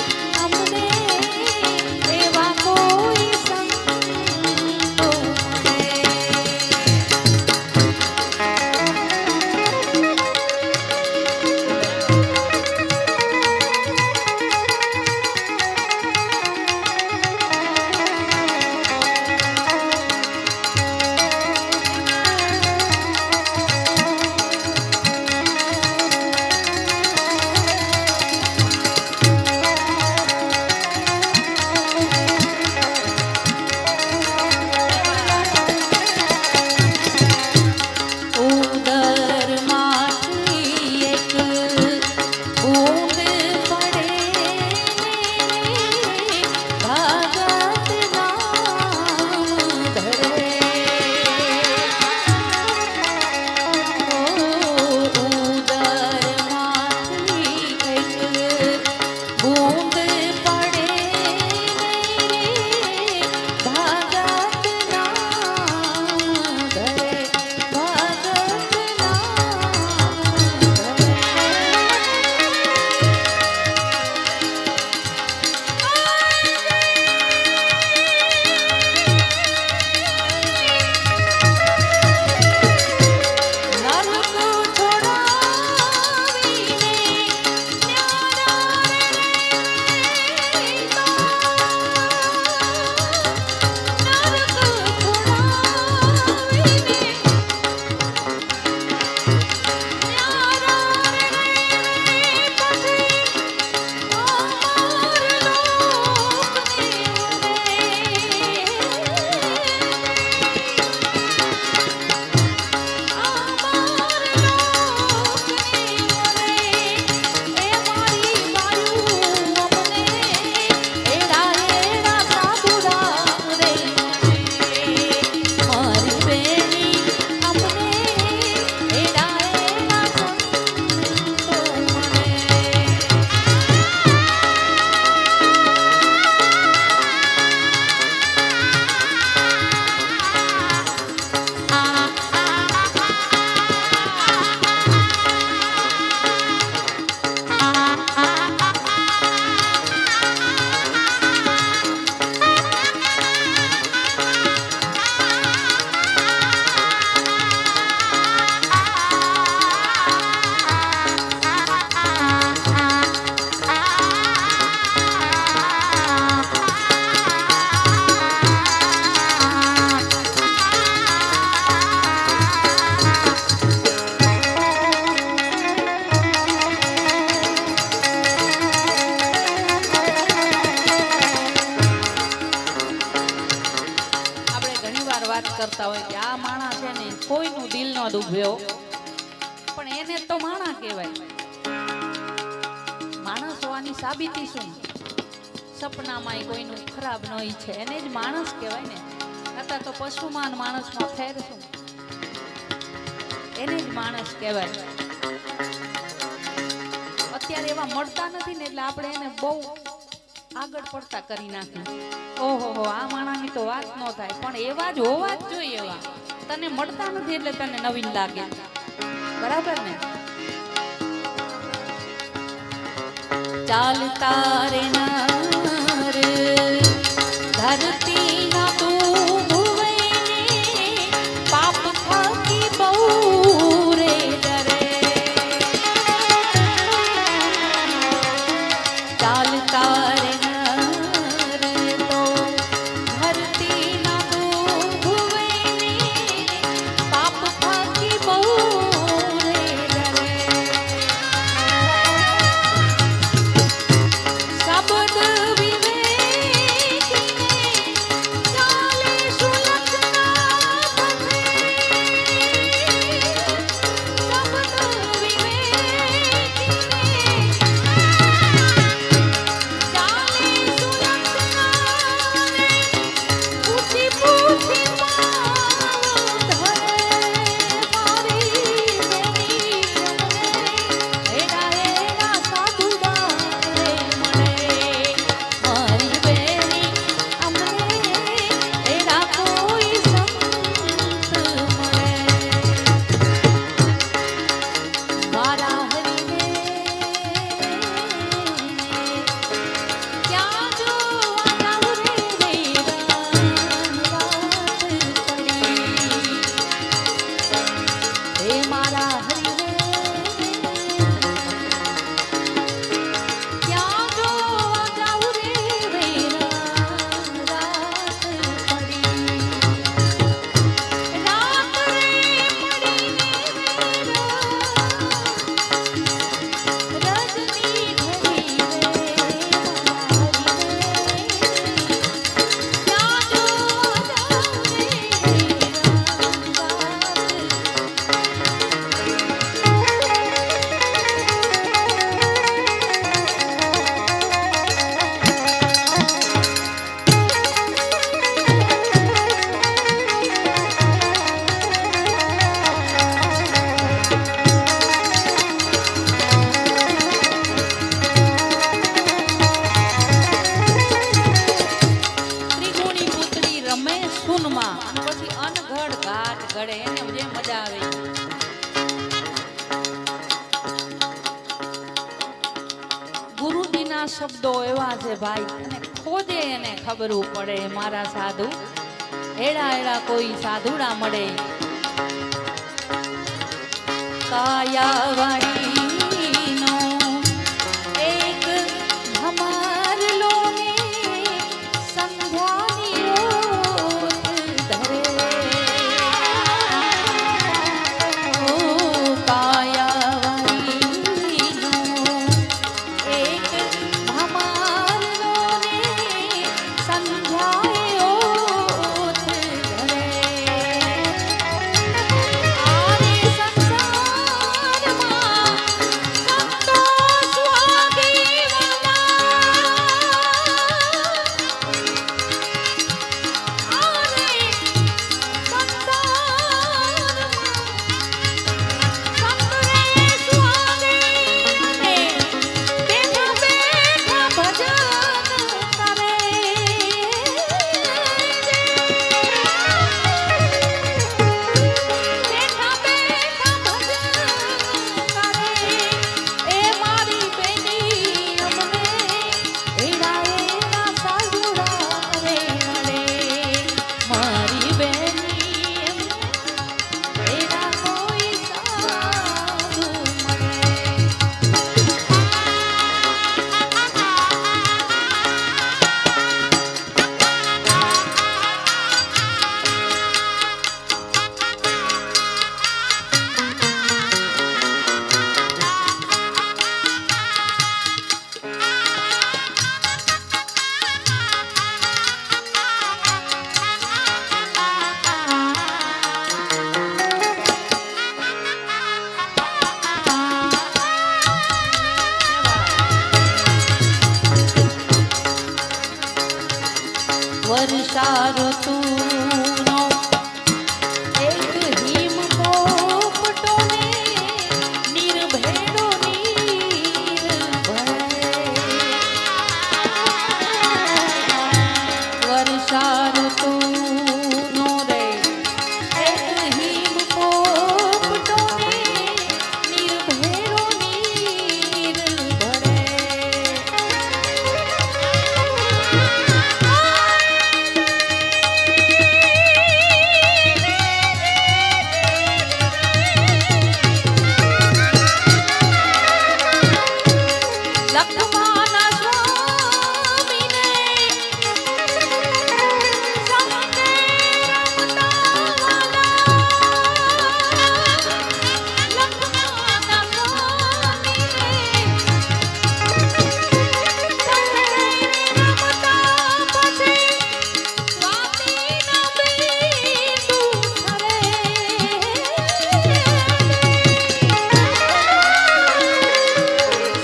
જ ઉભ્યો, પણ એને તો માણા કહેવાય. માણસ હોવાની સાબિતી શું? સપનામાં કોઈનું ખરાબ ન ઈચ્છે એને જ માણસ કહેવાય ને. અથવા તો પશુમાન માણસમાં ફેર શું? એને જ માણસ કહેવાય. અત્યારે એવા મળતા નથી ને એટલે આપણે એને બહુ આગળ પડતા કરી નાખી. ઓહો હો, આ માણાની તો વાત ન થાય, પણ એવા જ હોવા જ જોઈએ. એવા તને મળતા નથી એટલે તને નવીન લાગે, બરાબર ને? ચાલતા રે નાર ધરતી ના તું ભુવે પાપ ખાકી બહુ રે ડરે. ચાલતા રે નાર તો ધરતી ના તું ભુવે પાપ ખાકી બહુ રે ડરે. શબ્દ ગળે એને જે મજા આવે. ગુરુજીના શબ્દો એવા છે ભાઈ, અને ખોજે એને ખબર પડે. મારા સાધુ એડા એડા કોઈ સાધુડા મળે. કાયાવાળીનો એક ભમાર લોને સંધ્યાની ઓત ધરે. ઓ કાયાવાળીનો એક ભમાર લોને સંધ્યાએ ઓત ધરે. આરે સંસારમાં વર્ષા ઋતુનો એક હિમ પોપટો ને નિર્ભેડો નીર ભરે. વર્ષા ઋતુનો રે એક હિમ પોપટો ને નિર્ભેડો નીર ભરે. લખમાના સ્વામીને સંગે રમતા વાલા. લખમાના સ્વામીને સંગે રમતા પછી સ્વામીના બિંદુ ઠરે.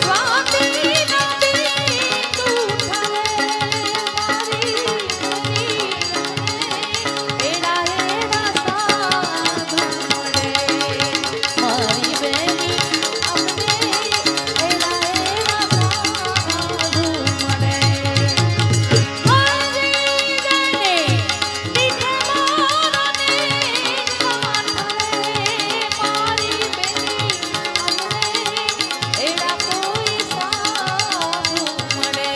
સ્વામીના બિંદુ ઠરે મારી એડા એડા સાધુ મળે. મારી બેની અમને એડા એડા સાધુ મળે. હરી જને દીઠે મારને કાઠરે. મારી બેની અમને એડા કોઈ સાધુ મળે.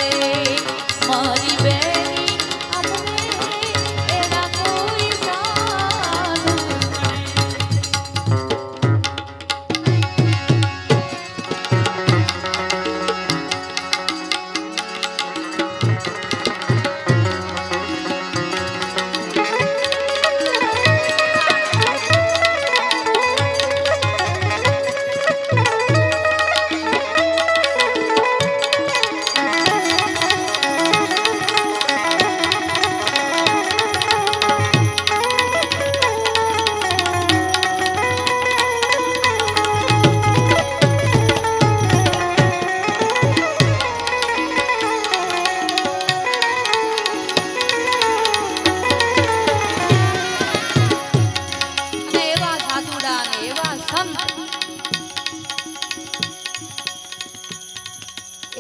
મારી બેની અમને એડા કોઈ સાધુ મળે. અને એવા સાધુડા ને એવા સંત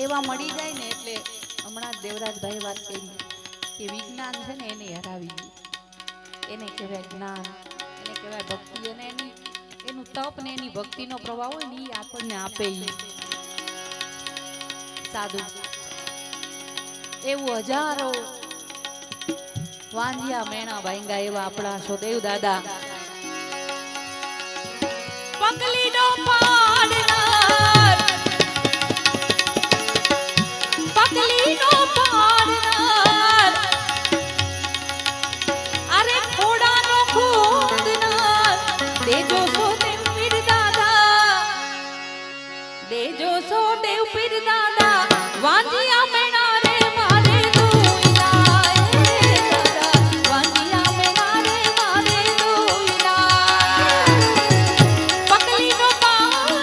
એવા મળી જાય ને એટલે હમણાં જ દેવરાજભાઈ વાત કરી કે વિજ્ઞાન છે ને એને હરાવી ગયું. એને કહેવાય જ્ઞાન, એને કહેવાય ભક્તિ, અને એનું તપ ને એની ભક્તિનો પ્રભાવ હોય ને એ આપણને આપે ઈ સાધુ. એવું હજારો વાંજિયા મેણા ભાંગા એવા આપણા સોદેવ દાદા. પગલીનો પાડનાર, પગલીનો પાડનાર, અરે ખોડાનો ખોદનાર. દેજો સોદેવ પીર દાદા, દેજો સોદેવ પીર દાદા. વાંજિયા મેણા રે મારે દોઈલા એ દાદા. વાંજિયા મેણા રે મારે દોઈલા. પગલીનો પાડનાર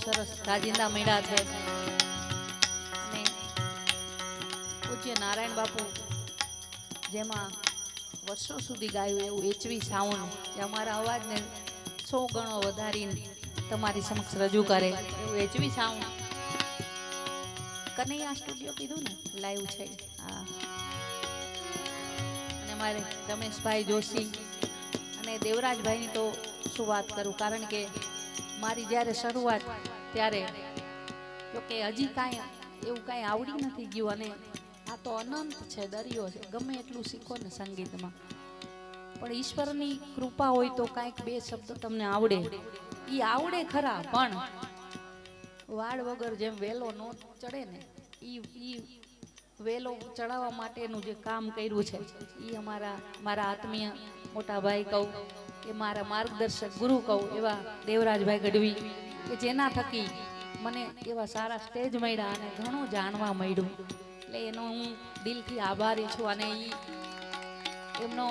સરસ કાજિંદા મેળા છે અને પૂજ્ય નારાયણ બાપુ જેમાં વર્ષો સુધી ગાયું એવું એચવી સાઉન્ડ જે અમારા અવાજને 100 ગણો વધારીને તમારી સમક્ષ રજૂ કરે એવું એચવી સાઉન્ડ કનૈયા સ્ટુડિયો કીધું ને લાઈવ છે હા અને મારે રમેશભાઈ જોશી અને દેવરાજભાઈની તો શું વાત કરું કારણ કે મારી જ્યારે શરૂઆત ત્યારે તો કે હજી કાંઈ એવું કાંઈ આવડી નથી ગયું અને આ તો અનંત છે દરિયો છે ગમે એટલું શીખો ને સંગીતમાં પણ ઈશ્વરની કૃપા હોય તો કાંઈક 2 શબ્દ તમને આવડે ઈ આવડે ખરા પણ વાડ વગર જેમ વેલો નો ચડે ને ઈ વેલો ચડાવવા માટેનું જે કામ કર્યું છે ઈ મારા આત્મીય મોટા ભાઈ કહું કે મારા માર્ગદર્શક ગુરુ કહું એવા દેવરાજભાઈ ગઢવી કે જેના થકી મને એવા સારા સ્ટેજ મળ્યા અને ઘણું જાણવા મળ્યું એટલે એનો હું દિલથી આભારી છું અને ઈ એમનો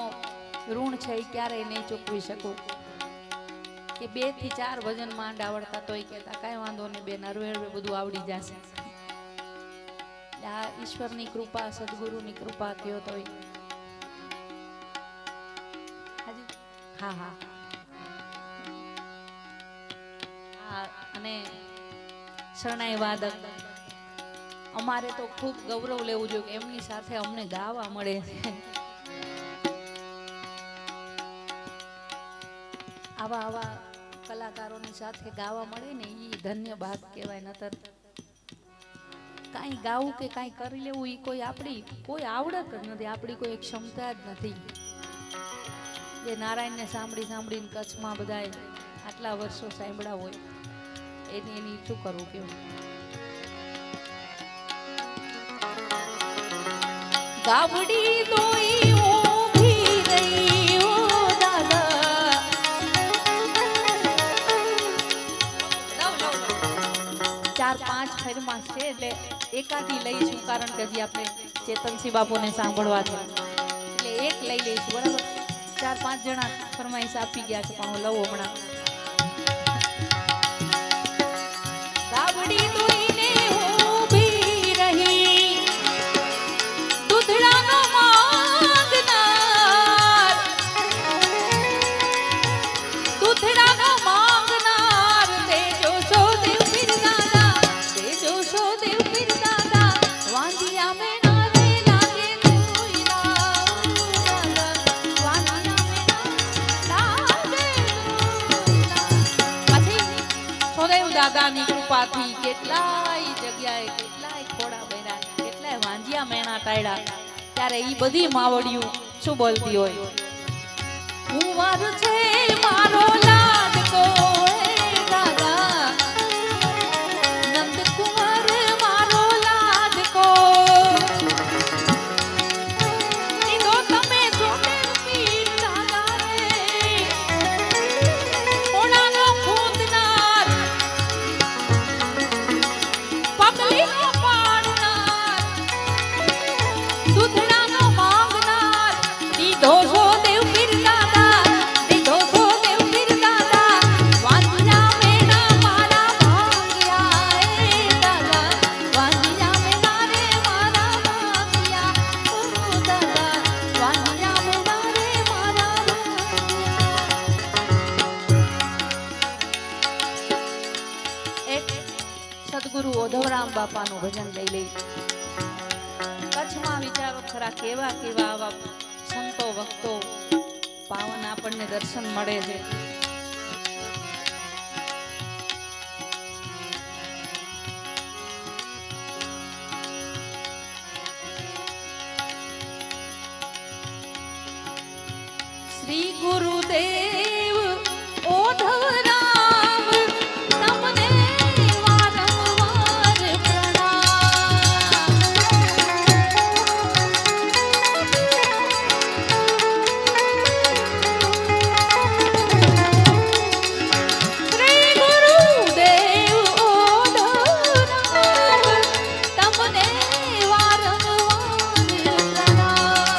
ઋણ છે એ ક્યારેય નહીં ચૂકવી શકું કે 2 થી 4 ભજન માંડ આવડતા તોય કહેતા કાંઈ વાંધો નહીં બેન હરવે હરવે બધું આવડી જશે આ ઈશ્વરની કૃપા સદગુરુની કૃપા કયો તોય હા હા અને શરણાઈ વાદક અમારે તો ખૂબ ગૌરવ લેવું જોઈએ કે એમની સાથે અમને ગાવા મળે આવા કલાકારોની સાથે ગાવા મળે ને એ ધન્ય ભાગ કહેવાય નતર કાંઈ ગાવું કે કાંઈ કરી લેવું એ કોઈ આપણી કોઈ આવડત જ નથી આપણી કોઈ ક્ષમતા જ નથી જે નારાયણને સાંભળીને કચ્છમાં બધાએ આટલા વર્ષો સાંભળ્યા હોય એની શું કરવું કેવું ગાવડી દોઈ ઊભી રહી ઓ દાદા 4-5 ફેરમાં છે એટલે એકાદી લઈશું કારણ કે હજી આપણે ચેતનસિંહ બાપુને સાંભળવા છે એટલે એક લઈ લઈશું બરાબર 4-5 જણા ફરમાઈશ આપી ગયા છે પણ હું લઉં હમણાં ગાવડી દોઈને ઊભી રહી દૂધડાનો માંગનાર તેજો સો દેવ પીર દાદા વાંધિયા મેણા રે લાગે દુઈલા વાંધિયા મેણા લાગે દુઈલા પછી સોદેવ દાદાની કૃપાથી કેટલાય જગ્યાએ કેટલાય ખોડા બન્યા કેટલાય વાંધિયા મેણા ટાળ્યા ત્યારે ઈ બધી માવડિયું શું બોલતી હોય કુંવર છે મારો લાડકો હે દાદા નંદ કુંવર મારો લાડકો ઈ તો તમે સોદેવ પીર દાદા રે ઓણાનો ખૂંદનાર પગલીનો પાડનાર દૂધડાનો માંગનાર દીધો સો દેવ પીર દાદા વાંધિયા મેણા મારા ભાગ્યા એ દાદા વાંધિયા મેણા રે મારા ભાગ્યા ઓ દાદા વાંધિયા મેણા રે મારા ભાગ્યા એક સદગુરુ ઓધવરામ બાપાનું ભજન લઈ લઈ કચ્છમાં વિચારો ખરા કેવા કેવા આવા સંતો ભક્તો પાવન આપણને દર્શન મળે છે શ્રી ગુરુદેવ ઓધવરામ તમને વારંવાર પ્રણામ શ્રી ગુરુદેવ ઓધવરામ તમને વારંવાર પ્રણામ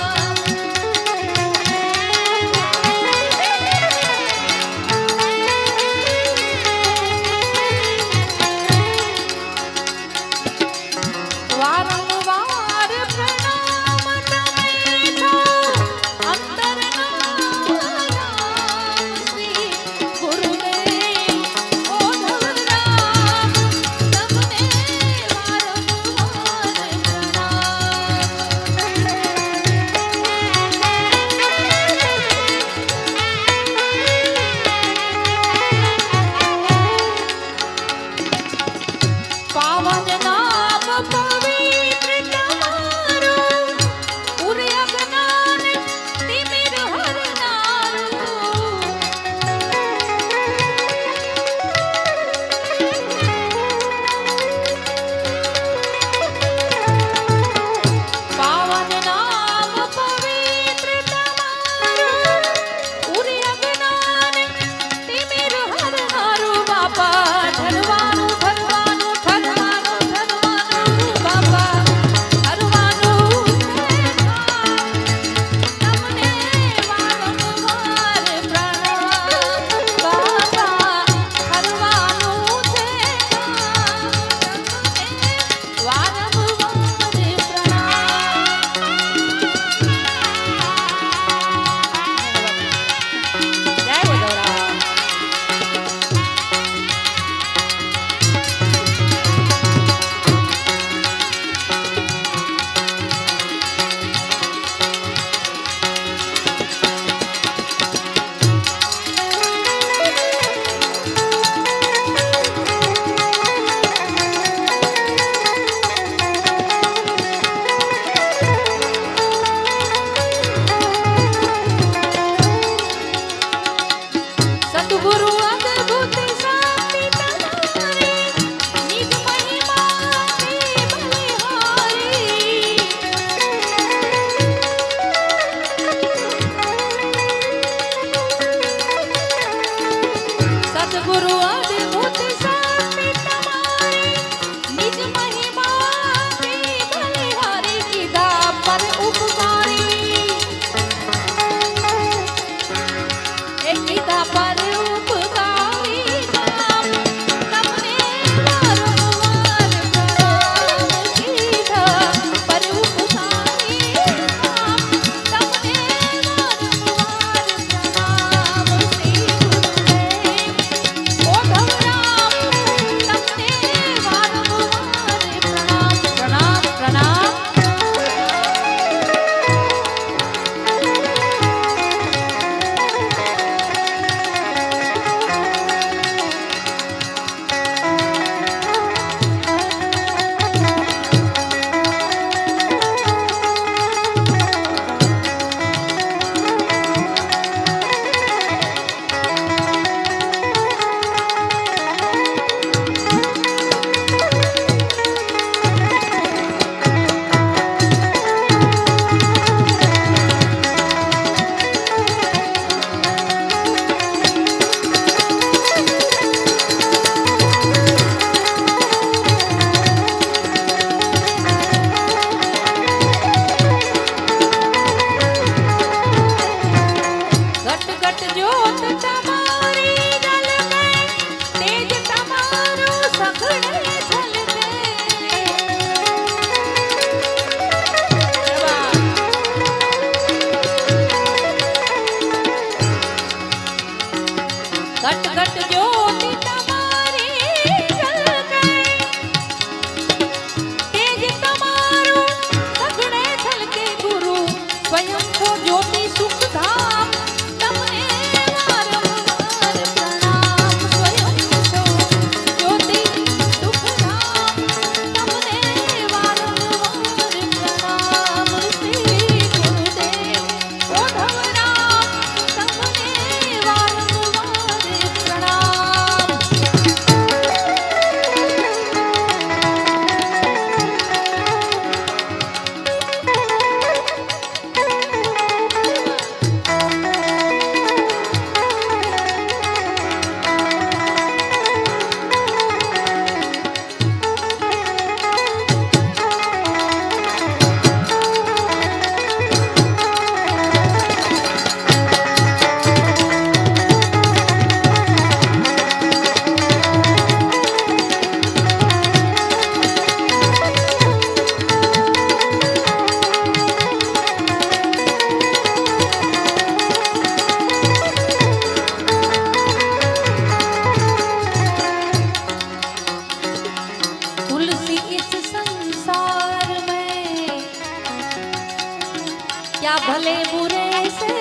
भले बुरे से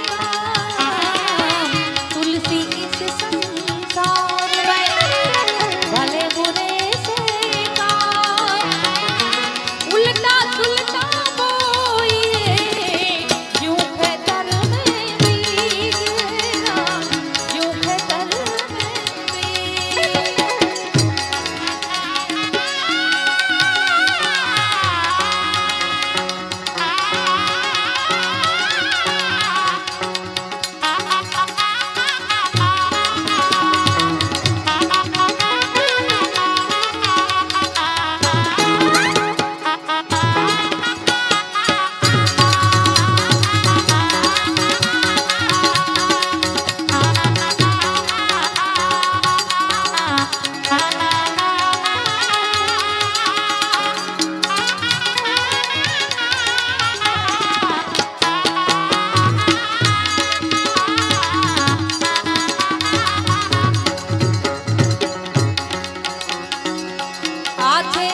काम, तुलसी इस संसार में भले बुरे से काम, उल्टा सुलटा बोए यूं खेतर में बीज राम, यूं खेतर में बीज। आछे